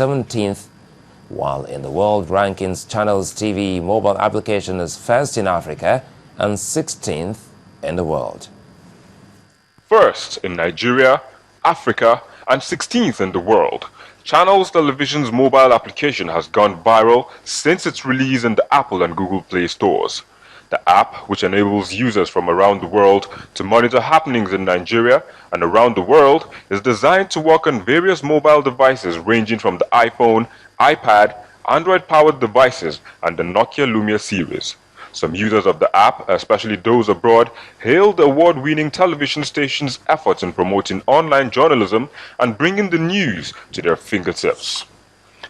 17th, while in the world rankings, Channels TV mobile application is first in Africa and 16th in the world. First in Nigeria, Africa, and 16th in the world, Channels Television's mobile application has gone viral since its release in the Apple and Google Play stores. The app, which enables users from around the world to monitor happenings in Nigeria and around the world, is designed to work on various mobile devices ranging from the iPhone, iPad, Android-powered devices, and the Nokia Lumia series. Some users of the app, especially those abroad, hailed the award-winning television station's efforts in promoting online journalism and bringing the news to their fingertips.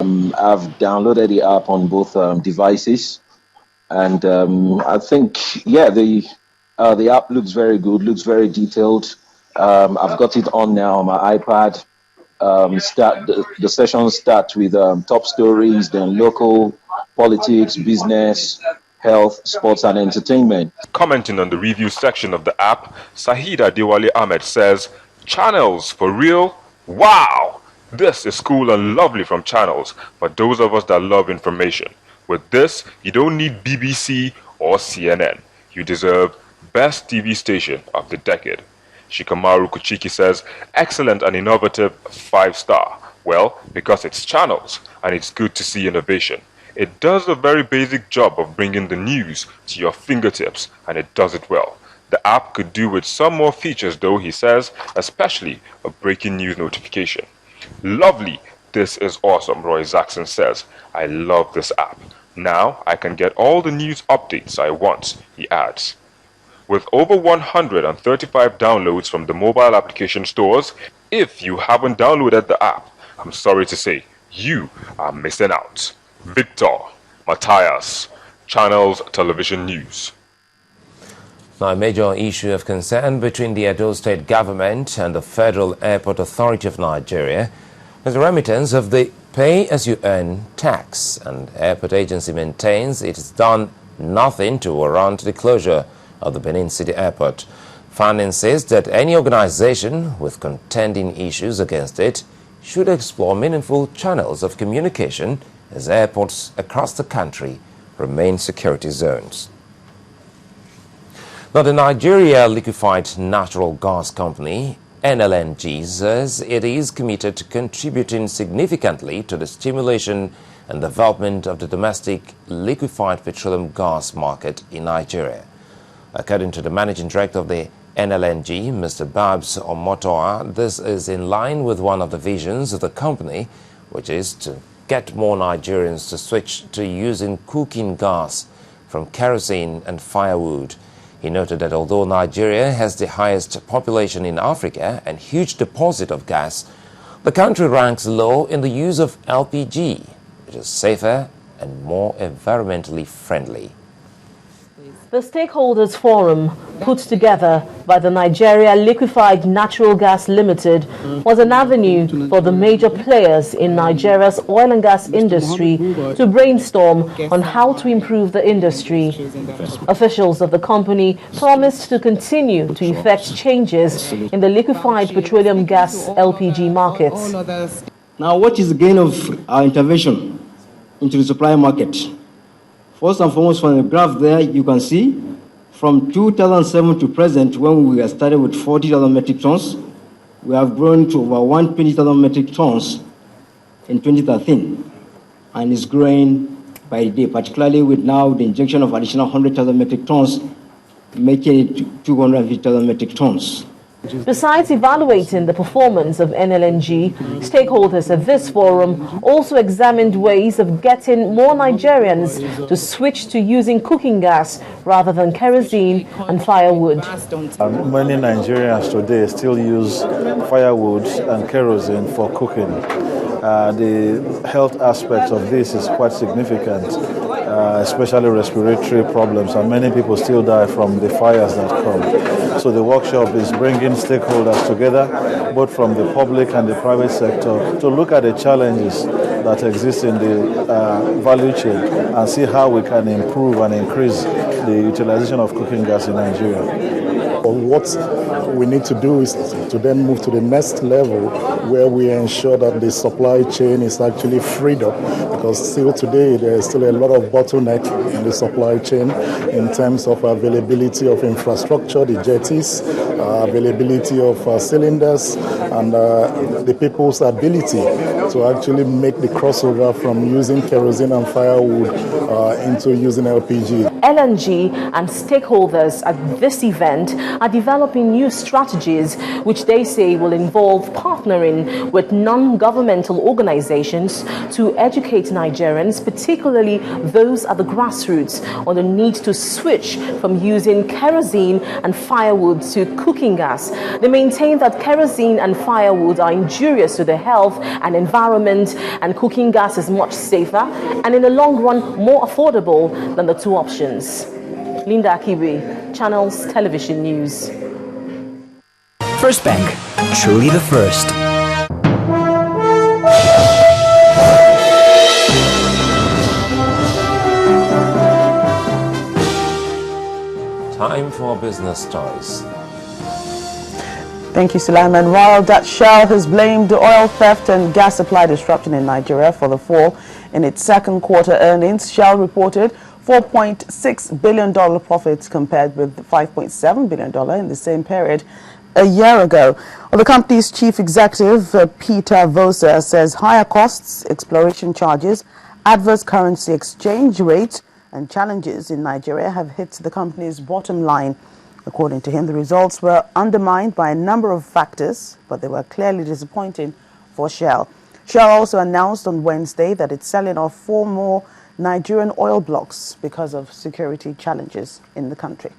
I've downloaded the app on both devices. And I think, yeah, the app looks very good, looks very detailed. I've got it on now on my iPad. The sessions start with top stories, then local, politics, business, health, sports, and entertainment. Commenting on the review section of the app, Sahida Diwali Ahmed says, "Channels, for real? Wow! This is cool and lovely from Channels for those of us that love information. With this, you don't need BBC or CNN. You deserve best TV station of the decade." Shikamaru Kuchiki says, "Excellent and innovative, 5-star. Well, because it's Channels and it's good to see innovation. It does a very basic job of bringing the news to your fingertips, and it does it well. The app could do with some more features though," he says, "especially a breaking news notification." "Lovely. This is awesome," Roy Jackson says. "I love this app. Now I can get all the news updates I want," he adds. With over 135 downloads from the mobile application stores, if you haven't downloaded the app, I'm sorry to say, you are missing out. Victor Matthias, Channels Television News. Now, a major issue of concern between the Edo State government and the Federal Airport Authority of Nigeria is the remittance of the pay-as-you-earn tax, and Airport Agency maintains it has done nothing to warrant the closure of the Benin City Airport. FAN insists that any organization with contending issues against it should explore meaningful channels of communication as airports across the country remain security zones. Now, the Nigeria Liquefied Natural Gas Company, NLNG, says it is committed to contributing significantly to the stimulation and development of the domestic liquefied petroleum gas market in Nigeria. According to the managing director of the NLNG, Mr. Babs Omotoa, this is in line with one of the visions of the company, which is to get more Nigerians to switch to using cooking gas from kerosene and firewood. He noted that although Nigeria has the highest population in Africa and huge deposit of gas, the country ranks low in the use of LPG, which is safer and more environmentally friendly. The Stakeholders Forum, put together by the Nigeria Liquefied Natural Gas Limited, was an avenue for the major players in Nigeria's oil and gas industry to brainstorm on how to improve the industry. Officials of the company promised to continue to effect changes in the liquefied petroleum gas LPG markets. Now, what is the gain of our intervention into the supply market? First and foremost, from the graph there, you can see from 2007 to present, when we started with 40,000 metric tons, we have grown to over 120,000 metric tons in 2013, and it's growing by the day, particularly with now the injection of additional 100,000 metric tons, making it 250,000 metric tons. Besides evaluating the performance of NLNG, stakeholders at this forum also examined ways of getting more Nigerians to switch to using cooking gas rather than kerosene and firewood. Many Nigerians today still use firewood and kerosene for cooking. The health aspect of this is quite significant, especially respiratory problems, and many people still die from the fires that come. So the workshop is bringing stakeholders together, both from the public and the private sector, to look at the challenges that exist in the value chain and see how we can improve and increase the utilization of cooking gas in Nigeria. What we need to do is to then move to the next level where we ensure that the supply chain is actually freed up, because still today there is still a lot of bottleneck in the supply chain in terms of availability of infrastructure, the jetties, availability of cylinders, and the people's ability to actually make the crossover from using kerosene and firewood into using LPG. LNG and stakeholders at this event are developing new strategies which they say will involve partnering with non-governmental organizations to educate Nigerians, particularly those at the grassroots, on the need to switch from using kerosene and firewood to cooking gas. They maintain that kerosene and firewood are injurious to the health and environment, and cooking gas is much safer and in the long run more affordable than the two options. Linda Akibe, Channels Television News. First Bank, truly the first. Time for business stories. Thank you, Sulaiman. While that Shell has blamed oil theft and gas supply disruption in Nigeria for the fall in its second quarter earnings, Shell reported $4.6 billion profits compared with $5.7 billion in the same period a year ago. Well, the company's chief executive, Peter Vosa, says higher costs, exploration charges, adverse currency exchange rate, and challenges in Nigeria have hit the company's bottom line. According to him, the results were undermined by a number of factors, but they were clearly disappointing for Shell. Shell also announced on Wednesday that it's selling off 4 more Nigerian oil blocks because of security challenges in the country.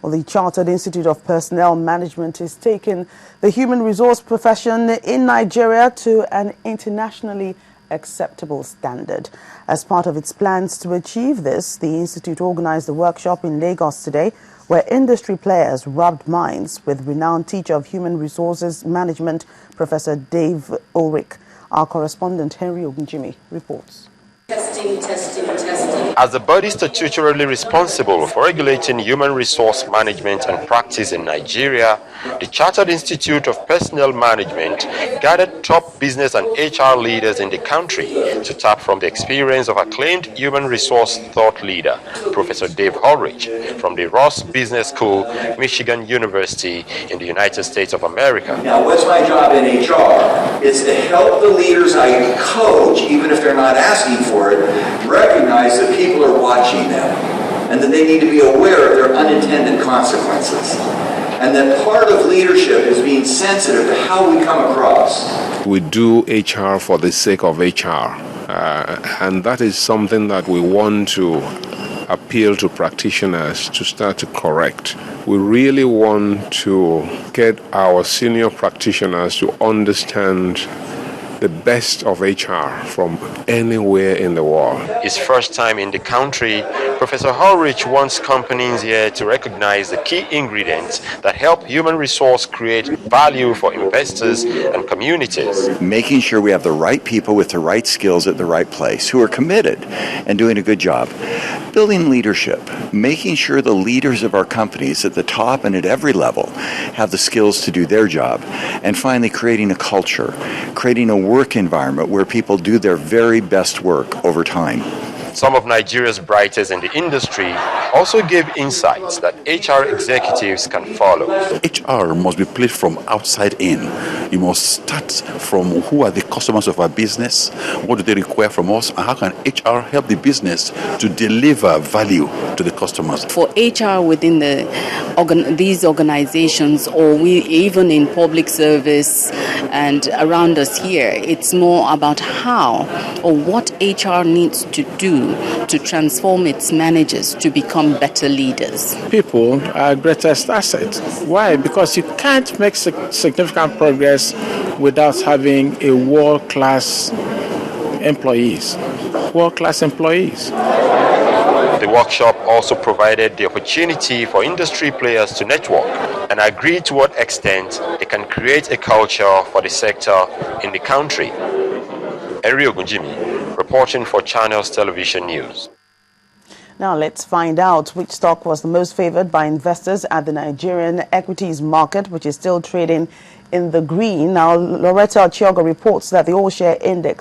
Well, the Chartered Institute of Personnel Management is taking the human resource profession in Nigeria to an internationally acceptable standard. As part of its plans to achieve this, the Institute organized a workshop in Lagos today where industry players rubbed minds with renowned teacher of human resources management, Professor Dave Ulrich. Our correspondent Henry Ogunjimi reports. As the body statutorily responsible for regulating human resource management and practice in Nigeria, the Chartered Institute of Personnel Management gathered top business and HR leaders in the country to tap from the experience of acclaimed human resource thought leader, Professor Dave Ulrich, from the Ross Business School, Michigan University in the United States of America. Now, what's my job in HR? It's to help the leaders I coach, even if they're not asking for it, recognize that people are watching them and that they need to be aware of their unintended consequences. And that part of leadership is being sensitive to how we come across. We do HR for the sake of HR. And that is something that we want to appeal to practitioners to start to correct. We really want to get our senior practitioners to understand the best of HR from anywhere in the world. His first time in the country, Professor Ulrich wants companies here to recognize the key ingredients that help human resource create value for investors and communities. Making sure we have the right people with the right skills at the right place who are committed and doing a good job. Building leadership, making sure the leaders of our companies at the top and at every level have the skills to do their job. And finally, creating a culture, creating a work environment where people do their very best work over time. Some of Nigeria's brightest in the industry also gave insights that HR executives can follow. HR must be played from outside in. You must start from who are the customers of our business, what do they require from us, and how can HR help the business to deliver value to the customers. For HR within these organizations, or even in public service and around us here, it's more about how or what HR needs to do to transform its managers to become better leaders. People are our greatest asset. Why? Because you can't make significant progress without having a world-class employees. The workshop also provided the opportunity for industry players to network and agree to what extent they can create a culture for the sector in the country. Henry Ogunjimi, reporting for Channels Television News. Now let's find out which stock was the most favored by investors at the Nigerian equities market, which is still trading in the green. Now, Loretta Chiogo reports that the all-share index